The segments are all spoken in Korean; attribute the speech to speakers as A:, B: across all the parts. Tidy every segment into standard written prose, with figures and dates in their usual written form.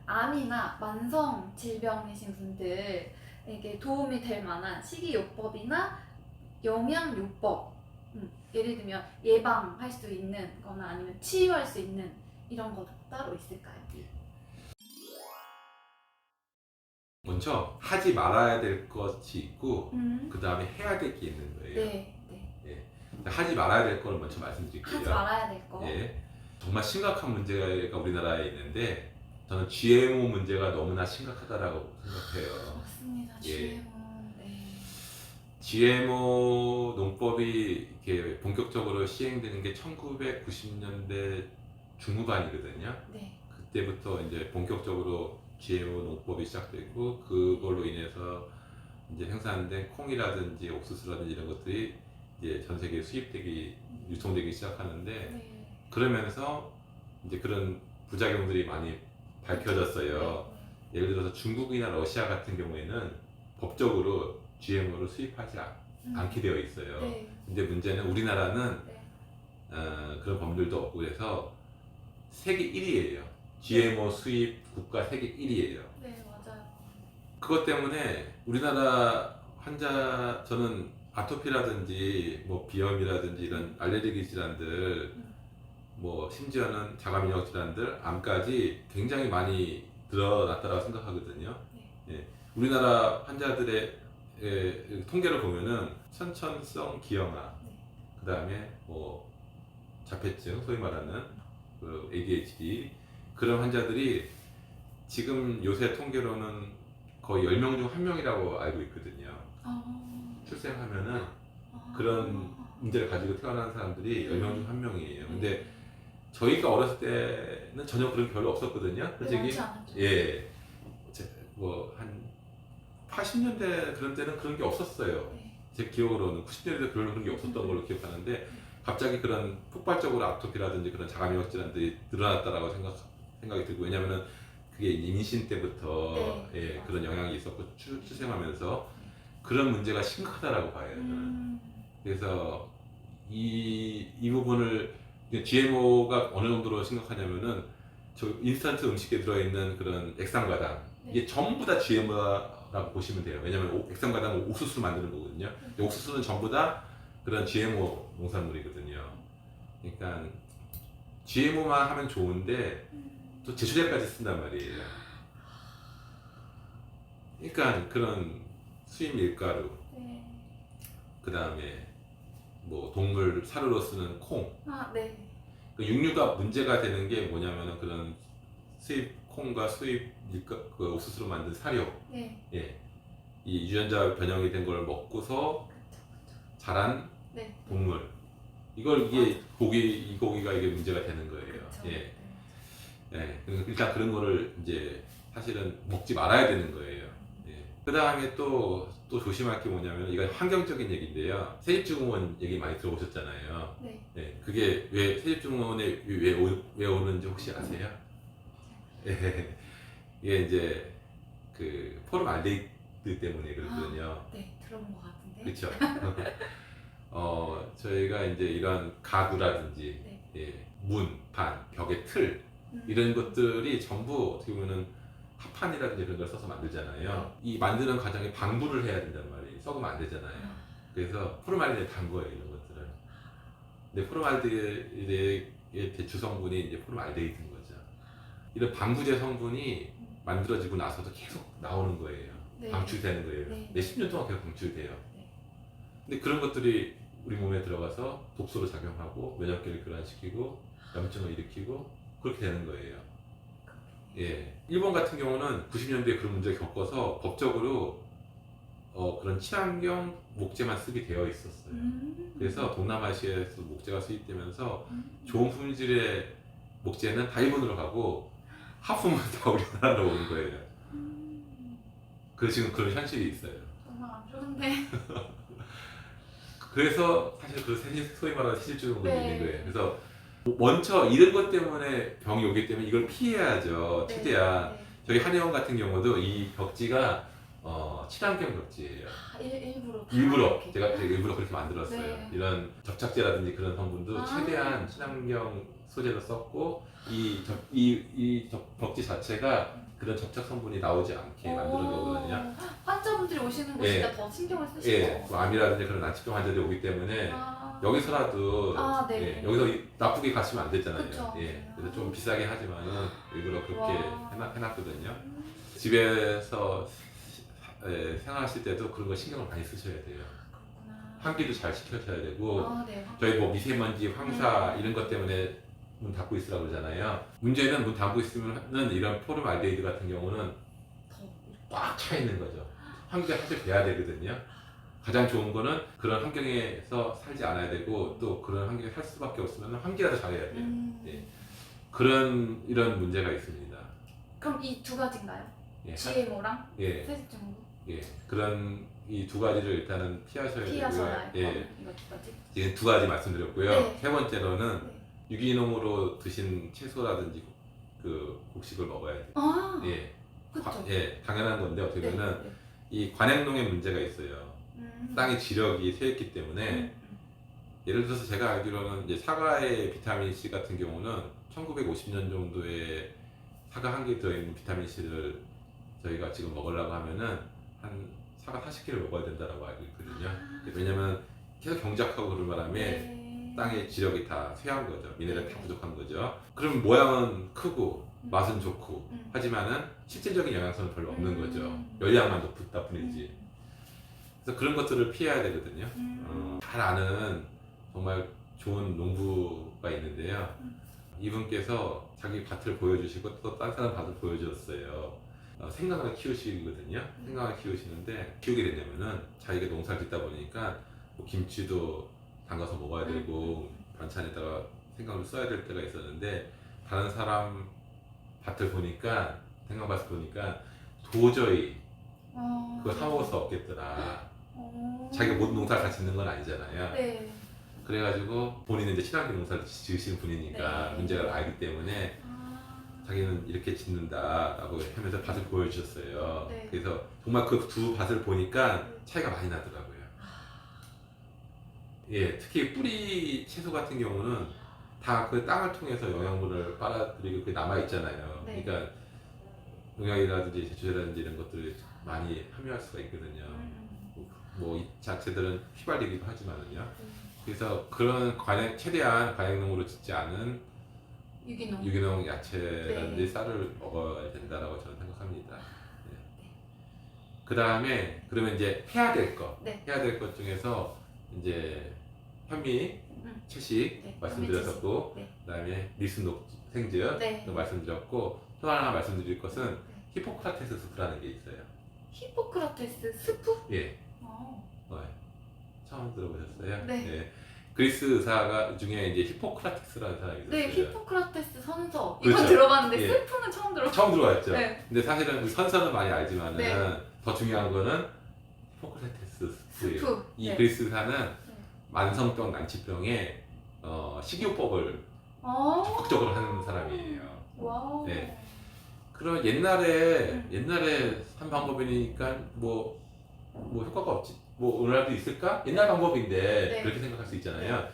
A: 암이나 만성 질병이신 분들에게 도움이 될 만한 식이요법이나 영양요법, 예를 들면 예방할 수 있는 거나 아니면 치유할 수 있는 이런 거 따로 있을까요?
B: 먼저 하지 말아야 될 것이 있고 그
A: 음.
B: 다음에 해야 될 게 있는 거예요.
A: 네, 네.
B: 예. 하지 말아야 될 거를 먼저 말씀드릴게요.
A: 하지 말아야 될 거.
B: 예. 정말 심각한 문제가 우리나라에 있는데 저는 GMO 문제가 너무나 심각하다라고 생각해요.
A: 맞습니다.
B: 예.
A: GMO. 네.
B: GMO 농법이 이렇게 본격적으로 시행되는 게 1990년대 중후반이거든요.
A: 네.
B: 그때부터 이제 본격적으로 GMO 농법이 시작되고 그걸로 인해서 이제 생산된 콩이라든지 옥수수라든지 이런 것들이 이제 전 세계에 수입되기 유통되기 시작하는데
A: 네.
B: 그러면서 이제 그런 부작용들이 많이 밝혀졌어요.
A: 네.
B: 예를 들어서 중국이나 러시아 같은 경우에는 법적으로 GMO를 수입하지 않게 되어 있어요.
A: 네.
B: 근데 문제는 우리나라는
A: 네.
B: 그런 법률도 없고 그래서 세계 1위예요. GMO 수입 국가 세계 1위예요.
A: 네, 맞아요.
B: 그것 때문에 우리나라 환자 저는 아토피라든지 뭐 비염이라든지 이런 알레르기 질환들 뭐 심지어는 자가면역 질환들 암까지 굉장히 많이 드러났다고 생각하거든요.
A: 네.
B: 예. 우리나라 환자들의 통계를 보면은 선천성 기형아,
A: 네.
B: 그 다음에 뭐 자폐증, 소위 말하는 그 ADHD 그런 환자들이 지금 요새 통계로는 거의 10명 중 1명이라고 알고 있거든요. 출생하면은 그런 문제를 가지고 태어난 사람들이 10명 중 1명이에요. 근데 저희가 어렸을 때는 전혀 그런 게 별로 없었거든요. 솔직히. 예. 뭐 한 80년대 그런 때는 그런 게 없었어요.
A: 네.
B: 제 기억으로는 90년대 별로 그런 게 없었던 걸로 기억하는데 갑자기 그런 폭발적으로 아토피라든지 그런 자가면역 질환들이 늘어났다라고 생각이 들고 왜냐면은 그게 임신 때부터
A: 네.
B: 예, 그런 영향이 있었고 출생하면서 그런 문제가 심각하다라고 봐요. 저는. 그래서 이 부분을 GMO가 어느 정도로 심각하냐면은 저 인스턴트 음식에 들어있는 그런 액상과당 이게 전부 다 GMO라고 보시면 돼요. 왜냐면 액상과당은 옥수수로 만드는 거거든요. 옥수수는 전부 다 그런 GMO 농산물이거든요. 그러니까 GMO만 하면 좋은데 또 제초제까지 쓴단 말이에요. 그러니까 그런 수입 밀가루,
A: 네.
B: 그 다음에 뭐 동물 사료로 쓰는 콩.
A: 네.
B: 그 육류가 문제가 되는 게 뭐냐면은 그런 수입 콩과 수입 그 옥수수로 만든 사료.
A: 네.
B: 예. 이 유전자 변형이 된 걸 먹고서 자란
A: 네.
B: 동물. 이게 이 고기가 이게 문제가 되는 거예요.
A: 그쵸.
B: 예. 예. 일단 그런 거를 이제 사실은 먹지 말아야 되는 거예요. 예. 그 다음에 또 조심할 게 뭐냐면 이건 환경적인 얘기인데요. 세입증후군 얘기 많이 들어보셨잖아요.
A: 네.
B: 예. 그게 왜 세입증후군에 왜 오는지 혹시 아세요? 예. 이게 이제 그 포름알데히드 때문에 그렇거든요.
A: 네, 들어본 것 같은데.
B: 그렇죠. 저희가 이제 이런 가구라든지
A: 네.
B: 예, 문, 반, 벽의 틀 이런 것들이 전부 어떻게 보면은 합판이라든지 이런 걸 써서 만들잖아요. 이 만드는 과정에 방부를 해야 된단 말이에요. 썩으면 안 되잖아요. 그래서 포름알데히드에 단 거예요, 이런 것들을. 근데 포름알데히드의 대추 성분이 이제 포름알데히드인 거죠. 이런 방부제 성분이 만들어지고 나서도 계속 나오는 거예요.
A: 네.
B: 방출되는 거예요.
A: 네.
B: 몇십 년 동안 계속 방출돼요.
A: 네.
B: 근데 그런 것들이 우리 몸에 들어가서 독소로 작용하고 면역계를 교란시키고 염증을 일으키고 그렇게 되는 거예요. 예. 일본 같은 경우는 90년대에 그런 문제를 겪어서 법적으로 그런 친환경 목재만 쓰게 되어 있었어요. 그래서 동남아시아에서 목재가 수입되면서 좋은 품질의 목재는 다 일본으로 가고 하품은 다 우리나라로 오는 거예요. 그래서 지금 그런 현실이 있어요.
A: 정말 안 좋은데.
B: 그래서 사실 그 소위 말하는 세습증후군이
A: 네.
B: 있는 거예요. 그래서 먼저 이런 것 때문에 병이 오기 때문에 이걸 피해야죠. 최대한.
A: 네.
B: 저희 한의원 같은 경우도 이 벽지가 친환경 벽지예요.
A: 일부러
B: 제가 일부러 그렇게 만들었어요.
A: 네.
B: 이런 접착제라든지 그런 성분도 최대한 친환경 소재로 썼고 이 벽지 자체가 그런 접착 성분이 나오지 않게 만드는 거거든요.
A: 환자분들이 오시는 곳이니까 더 신경을 쓰시고.
B: 예, 뭐 암이라든지 그런 난치병 환자들이 오기 때문에 여기서라도
A: 네.
B: 여기서 나쁘게 가시면 안 되잖아요.
A: 그쵸.
B: 예, 그래서 좀 비싸게 하지만은 일부러 그렇게
A: 와.
B: 해놨거든요. 집에서 생활하실 때도 그런 거 신경을 많이 쓰셔야 돼요.
A: 그렇구나.
B: 환기도 잘 시켜줘야 되고
A: 네.
B: 저희 뭐 미세먼지, 황사 이런 것 때문에 문 닫고 있으라고 그러잖아요. 문제는 문 닫고 있으면은 이런 포름알데히드 같은 경우는
A: 더.
B: 꽉 차 있는 거죠. 환기가 사실 돼야 되거든요. 가장 좋은 거는 그런 환경에서 살지 않아야 되고 또 그런 환경에 살 수밖에 없으면 환기라도 잘해야 돼요. 예. 이런 문제가 있습니다.
A: 그럼 이 두 가지인가요?
B: 예.
A: GMO랑
B: 예.
A: 세습증후
B: 예. 그런 이 두 가지를 일단은 피하셔야
A: 피하셔야
B: 되고요.
A: 할
B: 예.
A: 거. 이거 두 가지.
B: 지금 두 가지 말씀드렸고요.
A: 네.
B: 세 번째로는
A: 네.
B: 유기농으로 드신 채소라든지 그 곡식을 먹어야 돼요. 예.
A: 그렇죠.
B: 예, 당연한 건데 어떻게 보면
A: 네.
B: 이 관행농의 문제가 있어요. 땅의 지력이 쇠했기 때문에 예를 들어서 제가 알기로는 이제 사과의 비타민 C 같은 경우는 1950년 정도에 사과 한 개 들어있는 비타민 C를 저희가 지금 먹으려고 하면은 한 사과 40개를 먹어야 된다라고 알고 있거든요. 왜냐면 계속 경작하고 그런 바람에 땅의 지력이 다 쇠한 거죠. 미네랄이 다 부족한 거죠. 그럼 모양은 크고 맛은 좋고 하지만은 실질적인 영양소는 별로 없는 거죠. 열량만 높다 뿐이지. 그래서 그런 것들을 피해야 되거든요. 잘 아는 정말 좋은 농부가 있는데요. 이분께서 자기 밭을 보여주시고 또 다른 사람 밭을 보여주셨어요. 생강을 키우시거든요. 생강을 키우시는데 키우게 되냐면은 자기가 농사를 짓다 보니까 뭐 김치도 담가서 먹어야 되고 반찬에다가 생강을 써야 될 때가 있었는데 다른 사람 밭을 보니까 생강밭을 보니까 도저히 그거 사 먹을 수 없겠더라. 자기가 모든 농사를 다 짓는 건 아니잖아요.
A: 네.
B: 그래가지고 본인은 이제 친환경 농사를 지으시는 분이니까
A: 네.
B: 문제를 알기 때문에 자기는 이렇게 짓는다라고 하면서 밭을 보여주셨어요.
A: 네.
B: 그래서 정말 그 두 밭을 보니까 차이가 많이 나더라고요. 예, 특히 뿌리 채소 같은 경우는 다 그 땅을 통해서 영양분을 빨아들이고 그게 남아 있잖아요.
A: 네.
B: 그러니까 농약이라든지 제초제라든지 이런 것들이 많이 함유할 수가 있거든요. 뭐 이 자체들은 휘발리기도 하지만은요. 그래서 그런 최대한 관행농으로 짓지 않은 유기농 야채라든지
A: 네.
B: 쌀을 먹어야 된다라고 저는 생각합니다. 네. 그 다음에 그러면 이제 해야 될 것,
A: 네.
B: 해야 될 것 중에서 이제 현미, 채식
A: 네.
B: 말씀드렸었고,
A: 네.
B: 그다음에 밀순녹 생즙
A: 네.
B: 말씀드렸고, 또 하나 말씀드릴 것은 히포크라테스 스프라는 게 있어요.
A: 히포크라테스 스프?
B: 예.
A: 어.
B: 처음 들어보셨어요?
A: 네.
B: 예. 그리스 의사가 중에 이제 히포크라테스라는 사람이 있었어요.
A: 네, 히포크라테스 선서.
B: 그렇죠.
A: 이건 들어봤는데
B: 예.
A: 스프는 처음 들어봤어요.
B: 처음 들어봤죠.
A: 네.
B: 근데 사실은 그 선서는 많이 알지만은
A: 네.
B: 더 중요한 거는 히포크라테스 스프예요.
A: 스프.
B: 이
A: 네.
B: 그리스 의사는 만성병, 난치병에 식이요법을 적극적으로 하는 사람이에요.
A: 와우.
B: 네. 그럼 옛날에 한 방법이니까 뭐 효과가 없지, 뭐 오늘날도 있을까? 옛날 방법인데
A: 네.
B: 그렇게 생각할 수 있잖아요.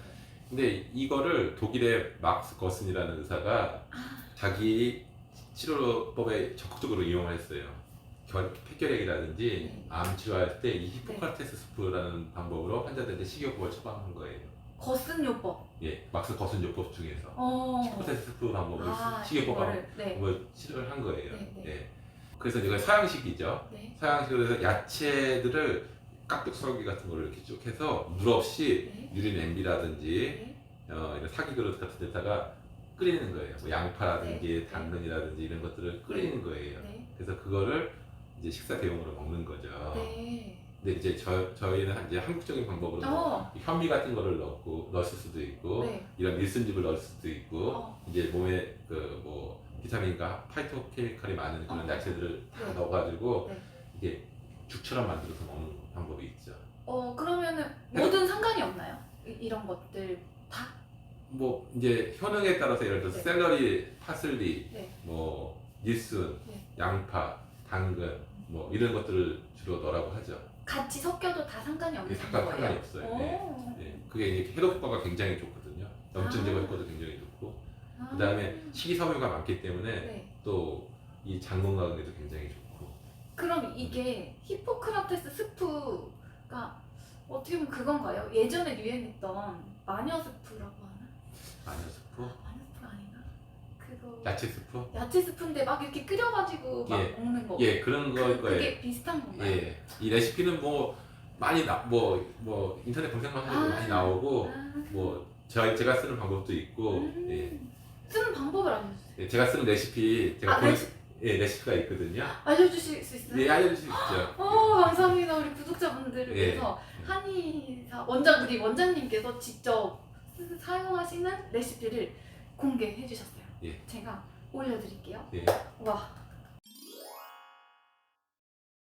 B: 근데 이거를 독일의 막스 거슨이라는 의사가 자기 치료법에 적극적으로 이용을 했어요. 폐결핵이라든지 암 치료할 때 이 히포크라테스 스프라는 방법으로 환자들한테 식이요법을 처방한 거예요.
A: 거슨요법.
B: 예, 막스 거슨 요법 중에서 히포크라테스 스프 방법으로 식이요법 방법을 치료를 한 거예요.
A: 네.
B: 예. 그래서 이거 서양식이죠.
A: 네.
B: 서양식으로 해서 야채들을 깍둑 썰기 같은 거를 이렇게 쭉 해서 물 없이
A: 네.
B: 유리 냄비라든지
A: 네.
B: 이런 사기 그릇 같은 데다가 끓이는 거예요. 뭐 양파라든지
A: 네.
B: 당근이라든지 이런 것들을 끓이는 거예요.
A: 네.
B: 그래서 그거를 이제 식사 대용으로 먹는 거죠.
A: 네.
B: 근데 이제 저희는 이제 한국적인 방법으로 현미 같은 거를 넣었을 수도 있고
A: 네.
B: 이런 밀순즙을 넣을 수도 있고 이제 몸에 그 뭐 비타민과 파이토케미칼이 많은 그런 야채들을 다
A: 네.
B: 넣어가지고
A: 네.
B: 이게 죽처럼 만들어서 먹는 방법이 있죠.
A: 그러면은 뭐든 상관이 없나요? 이런 것들 다?
B: 뭐 이제 효능에 따라서 예를 들어서
A: 네.
B: 샐러리, 파슬리,
A: 네.
B: 뭐 밀순,
A: 네.
B: 양파, 당근 뭐 이런 것들을 주로 넣으라고 하죠.
A: 같이 섞여도 다 상관이 없는
B: 상관이
A: 거예요?
B: 없어요. 네. 그게 이제 해독 효과가 굉장히 좋거든요. 염증 제거 효과도 굉장히 좋고 그다음에 식이섬유가 많기 때문에
A: 네.
B: 또 이 장 건강에도 굉장히 좋고.
A: 그럼 이게 히포크라테스 스프가 어떻게 보면 그건가요? 예전에 유행했던 마녀 스프라고 하나?
B: 마녀 스프?
A: 마녀 스프 아닌가? 그거
B: 야채 스프?
A: 야채 스프인데 막 이렇게 끓여가지고 막
B: 예.
A: 먹는 거.
B: 예, 그런 거일 거예요.
A: 그게 비슷한 건가요?
B: 예, 이 레시피는 뭐 많이 뭐 인터넷 검색만 해도 많이 나오고
A: 아,
B: 뭐 제가 쓰는 방법도 있고 예.
A: 쓰는 방법을 알려주세요.
B: 예, 제가 쓰는 레시피 제가
A: 아,
B: 본 레시피가 있거든요.
A: 알려주실 수 있어요?
B: 예, 알려줄 수 있죠.
A: 감사합니다. 우리 구독자분들을
B: 예.
A: 위해서 한의사 우리 원장님께서 직접 사용하시는 레시피를 공개해 주셨어요.
B: 예.
A: 제가 올려드릴게요.
B: 예.
A: 와,